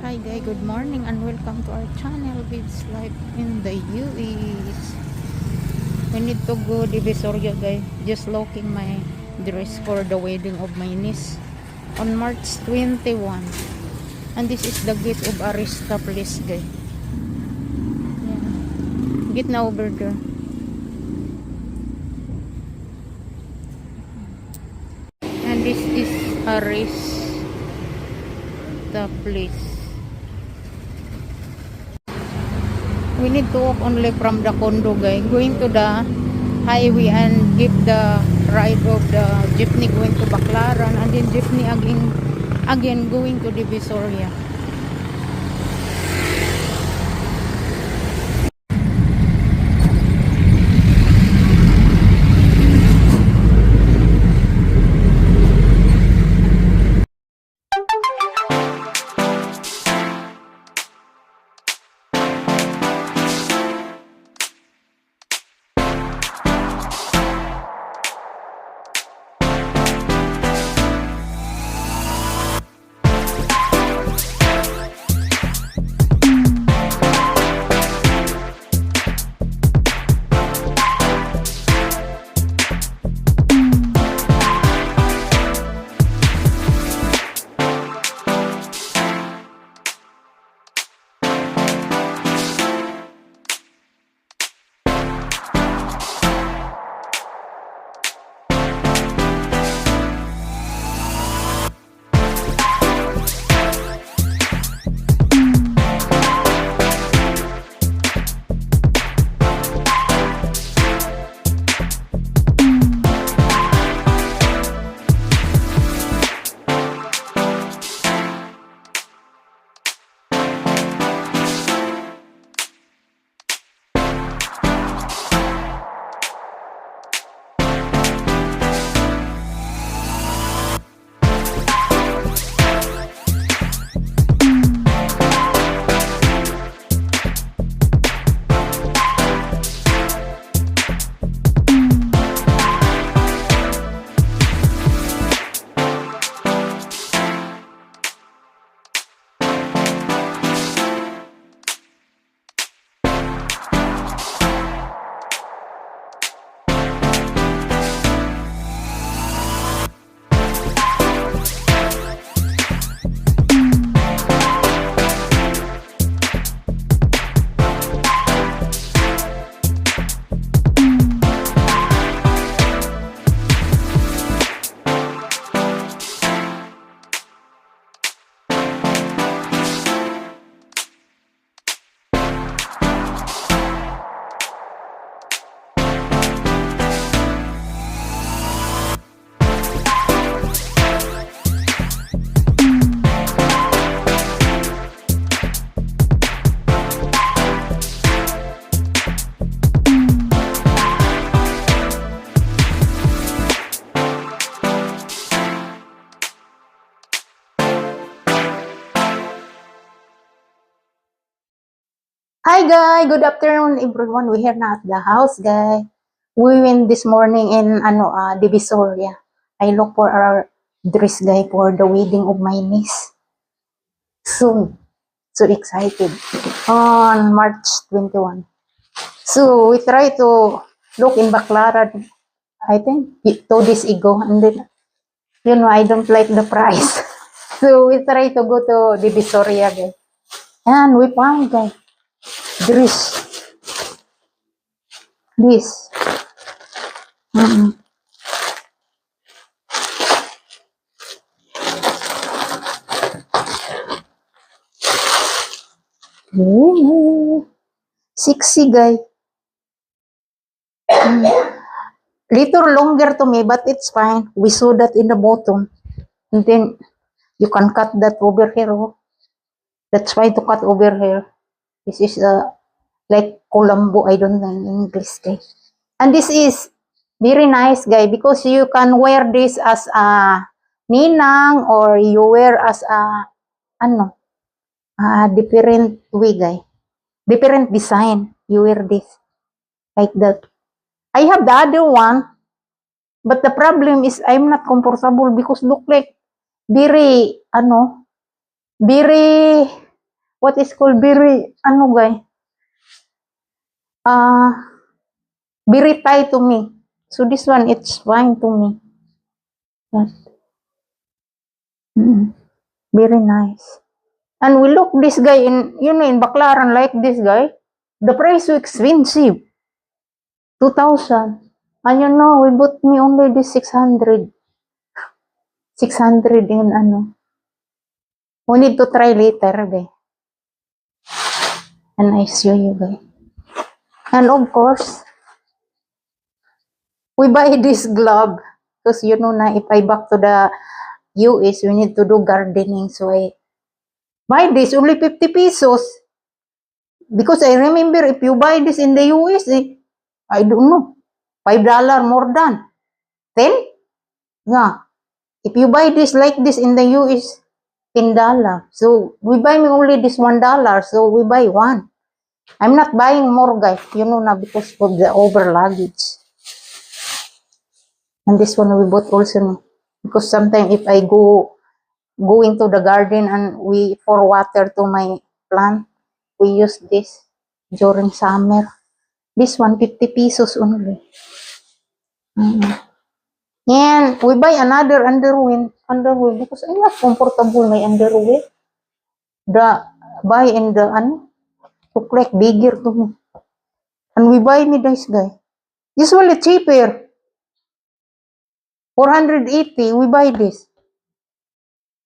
Hi guys, good morning and welcome to our channel, Vids Life in the UAE. We need to go Divisoria guys, just looking my dress for the wedding of my niece on March 21. And this is the gate of Arista place guys. Yeah. Get na over there. And this is Arista place. We need to walk only from the condo guys, going to the highway and give the ride of the jeepney going to Baclaran, and then jeepney again going to Divisoria. Hi guys, good afternoon everyone. We here na at the house guys. We went this morning in Divisoria. I look for our dress guys for the wedding of my niece. So excited. On March 21. So we try to look in Baclaran, I think 2 days ago, and then I don't like the price. So we try to go to Divisoria guys. And we found guys dress. This. Ooh, sexy guy. Little longer to me, but it's fine. We saw that in the bottom. And then you can cut that over here. Oh. That's why to cut over here. This is like Colombo, I don't know in English guy. And this is very nice guy because you can wear this as a ninang, or you wear as a different way guy. Different design. You wear this like that. I have the other one, but the problem is I'm not comfortable because look like very very what is called very, ano guy, very tight to me. So this one, it's fine to me. Yes. Very nice. And we look this guy in, in Baclaran like this guy. The price so expensive. 2,000. And we bought me only this 600. 600 in ano. We need to try later, guy. And I show you, guy. And of course, we buy this glove. Because na, if I back to the US, we need to do gardening. So I buy this, only 50 pesos. Because I remember if you buy this in the US, I don't know, $5 more than 10. Yeah. If you buy this like this in the US, $10. So we buy me only this $1. So we buy one. I'm not buying more, guys. Na because of the over luggage. And this one we bought also. Because sometimes if I go into the garden and we pour water to my plant, we use this during summer. This one, 50 pesos only. And we buy another underwear because I'm not comfortable my underwear. Buy in the look like bigger to me. And we buy me this guy. Usually cheaper. 480, we buy this.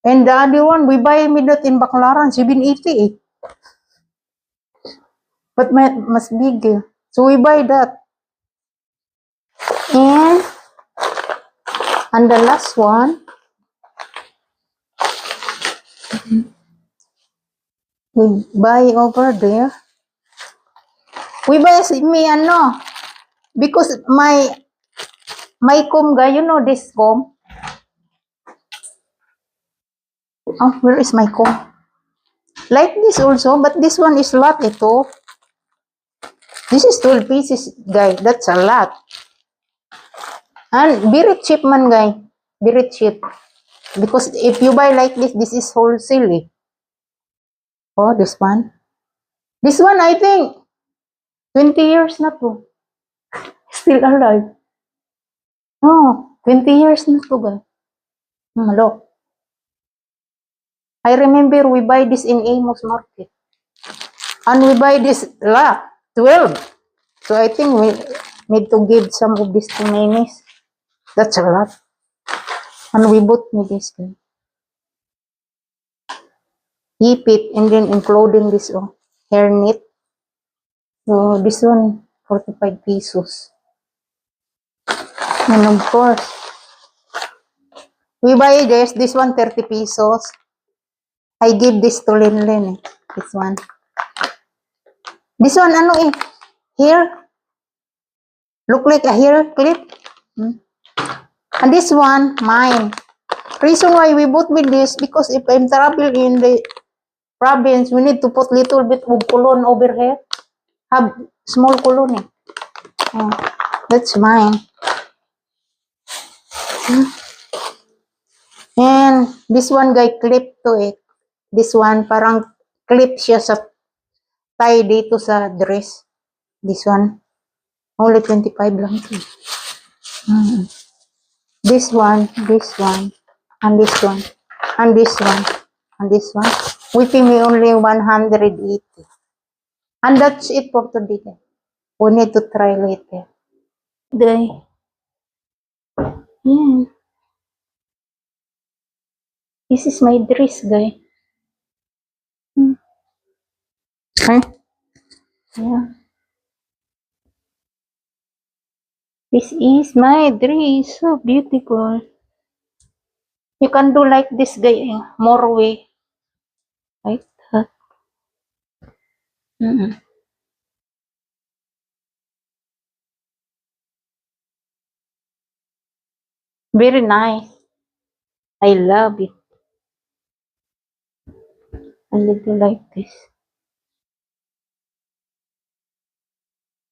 And the other one, we buy me that in Baclaran, 780. But mas bigger. So we buy that. And the last one, we buy over there. We buy me because my comb guy, this comb. Oh, where is my comb? Like this also, but this one is lot ito. This is 12 pieces, guy. That's a lot. And very cheap man, guy. Very cheap. Because if you buy like this is wholesale. Oh, this one. This one, I think, 20 years na to. Still alive. Oh, 20 years na to, guy. Look. I remember we buy this in Amos Market. And we buy this lot, 12. So I think we need to give some of this to my niece. That's a lot. And we bought me this guy. Keep it and then including this hair knit. So this one, 45 pesos. And of course, we buy this one 30 pesos. I give this to Linlin. This one. This one, hair. Look like a hair clip. And this one, mine. Reason why we bought me this, because if I'm traveling in the province, we need to put little bit of cologne over here. Have small cologne. That's mine. And this one guy clip to it. This one parang clip siya sa tie dito sa dress. This one. Only 25 lang to. This one, and this one, and this one, and this one. We pay me only 180. And that's it for today. We need to try later. Day. Yeah. This is my dress, guy. Huh? Yeah. This is my dress. So beautiful. You can do like this, guy. More way. Like that. Very nice. I love it. A little like this.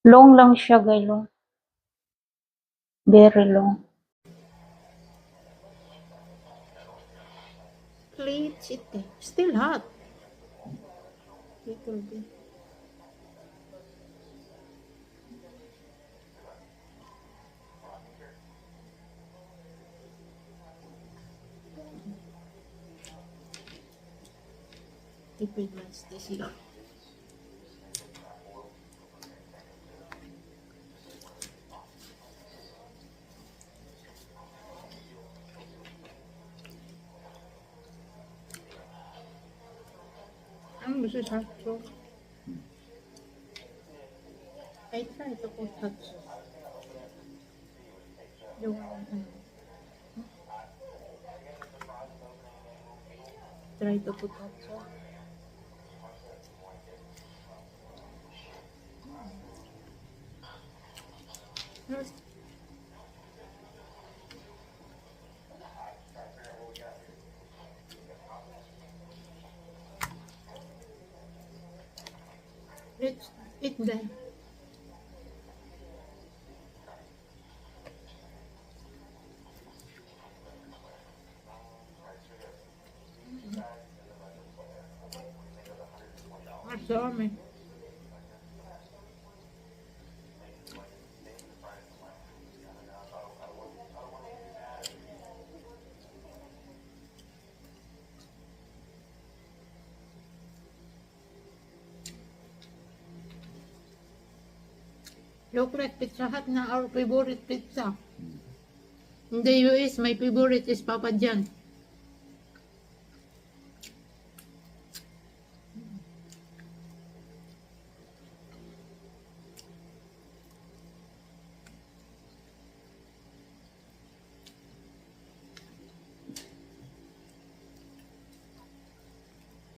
Long lang siya, guy. Long. Very long. Pleats it. Still hot. It will be. Tipid mas this year. Ang gusto sa so. I try to put hot sauce. Yung try to put hot sauce. Yes. Let's eat that. Masami. Look like Pizza Hut na our favorite pizza. In the US, my favorite is Papa John.